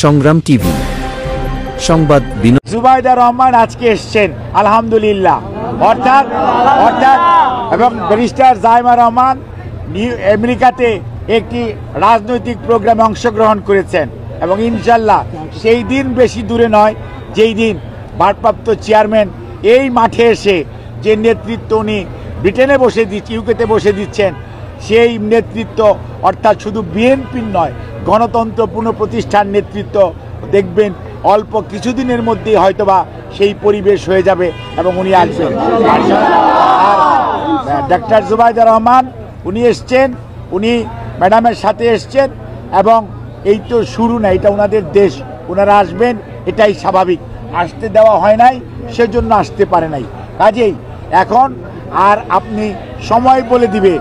সংগ্রাম টিভি সংবাদ। জুবাইদা রহমান আজকে এসছেন আলহামদুলিল্লাহ, অর্থাৎ এবং ব্যারিস্টার জাইমা রহমান আমেরিকাতে একটি রাজনৈতিক প্রোগ্রামে অংশগ্রহণ করেছেন এবং ইনশাল্লাহ সেই দিন বেশি দূরে নয় যেই দিন ভারপ্রাপ্ত চেয়ারম্যান এই মাঠে এসে যে নেতৃত্ব উনি ব্রিটেনে বসে দিচ্ছেন, ইউকেতে বসে দিচ্ছেন, সেই নেতৃত্ব অর্থাৎ শুধু বিএনপির নয়, গণতন্ত্র পুনঃপ্রতিষ্ঠার নেতৃত্ব দেখবেন অল্প কিছুদিনের মধ্যেই হয়তোবা সেই পরিবেশ হয়ে যাবে এবং উনি আসবেন। আর ডাক্তার জুবাইদা রহমান উনি এসছেন, উনি ম্যাডামের সাথে এসছেন এবং এই তো শুরু না, এটা ওনাদের দেশ, ওনারা আসবেন, এটাই স্বাভাবিক। আসতে দেওয়া হয় নাই, সেজন্য আসতে পারে নাই। কাজেই এখন আর আপনি সময় বলে দিবে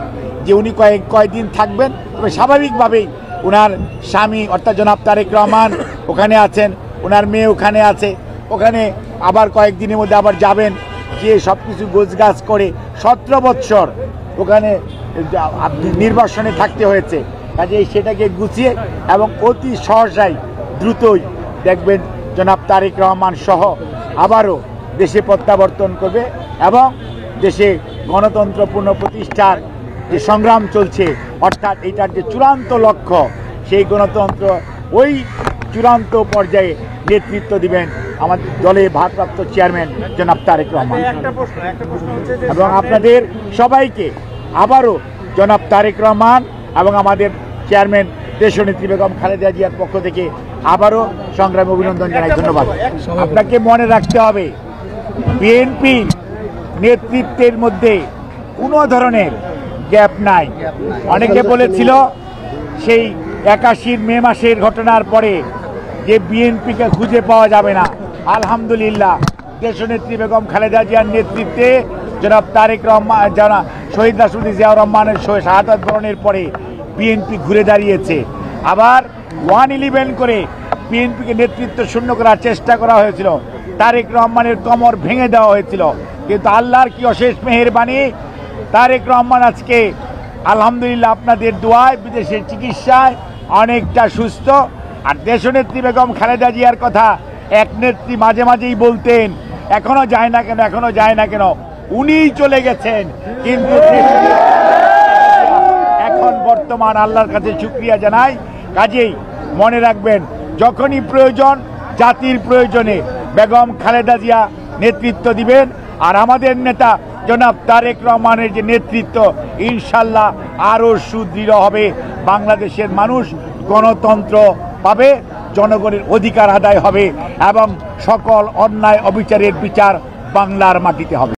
যে উনি কয়েকদিন থাকবেন, তবে স্বাভাবিকভাবেই ওনার স্বামী অর্থাৎ জনাব তারেক রহমান ওখানে আছেন, ওনার মেয়ে ওখানে আছে, ওখানে আবার কয়েকদিনের মধ্যে আবার যাবেন, গিয়ে সব কিছু গোছগাছ করে 17 বৎসর ওখানে নির্বাসনে থাকতে হয়েছে। কাজেই সেটাকে গুছিয়ে এবং অতি সহসাই দ্রুতই দেখবেন জনাব তারেক রহমান সহ আবারও দেশে প্রত্যাবর্তন করবে এবং দেশে গণতন্ত্র পুনঃপ্রতিষ্ঠার যে সংগ্রাম চলছে, অর্থাৎ এটার যে চূড়ান্ত লক্ষ্য, সেই গণতন্ত্র ওই চূড়ান্ত পর্যায়ে নেতৃত্ব দিবেন আমাদের দলে ভারপ্রাপ্ত চেয়ারম্যান জনাব তারেক রহমান। এবং আপনাদের সবাইকে আবারও জনাব তারেক রহমান এবং আমাদের চেয়ারম্যান দেশনেত্রী বেগম খালেদা জিয়ার পক্ষ থেকে আবারও সংগ্রামী অভিনন্দন জানাই। ধন্যবাদ। আপনাকে মনে রাখতে হবে, বিএনপি নেতৃত্বের মধ্যে কোনো ধরনের গ্যাপ নাই। অনেকে বলেছিল সেই 81 মে মাসের ঘটনার পরে যে বিএনপিকে খুঁজে পাওয়া যাবে না। আলহামদুলিল্লাহ, দেশনেত্রী বেগম খালেদা জিয়ার নেতৃত্বে জনাব তারেক রহমান, জনাব শহীদ রাষ্ট্রপতি জিয়াউর রহমানের শাহাদাত বরণের পরে বিএনপি ঘুরে দাঁড়িয়েছে। আবার 1-11 করে বিএনপিকে নেতৃত্ব শূন্য করার চেষ্টা করা হয়েছিল, তারেক রহমানের কোমর ভেঙে দেওয়া হয়েছিল, কিন্তু আল্লাহর কি অশেষ মেহেরবানি, তারেক রহমান আজকে আলহামদুলিল্লাহ আপনাদের দোয়ায় বিদেশের চিকিৎসায় অনেকটা সুস্থ। আর দেশনেত্রী বেগম খালেদা জিয়ার কথা এক নেত্রী মাঝে মাঝেই বলতেন, এখনো যায় না কেন, এখনো যায় না কেন, উনিই চলে গেছেন, কিন্তু এখন বর্তমান আল্লাহর কাছে শুকরিয়া জানাই। কাজেই মনে রাখবেন, যখনই প্রয়োজন, জাতির প্রয়োজনে বেগম খালেদা জিয়া নেতৃত্ব দিবেন, আর আমাদের নেতা জনাব তারেক রহমানের যে নেতৃত্ব ইনশাল্লাহ আরও সুদৃঢ় হবে। বাংলাদেশের মানুষ গণতন্ত্র পাবে, জনগণের অধিকার আদায় হবে এবং সকল অন্যায় অবিচারের বিচার বাংলার মাটিতে হবে।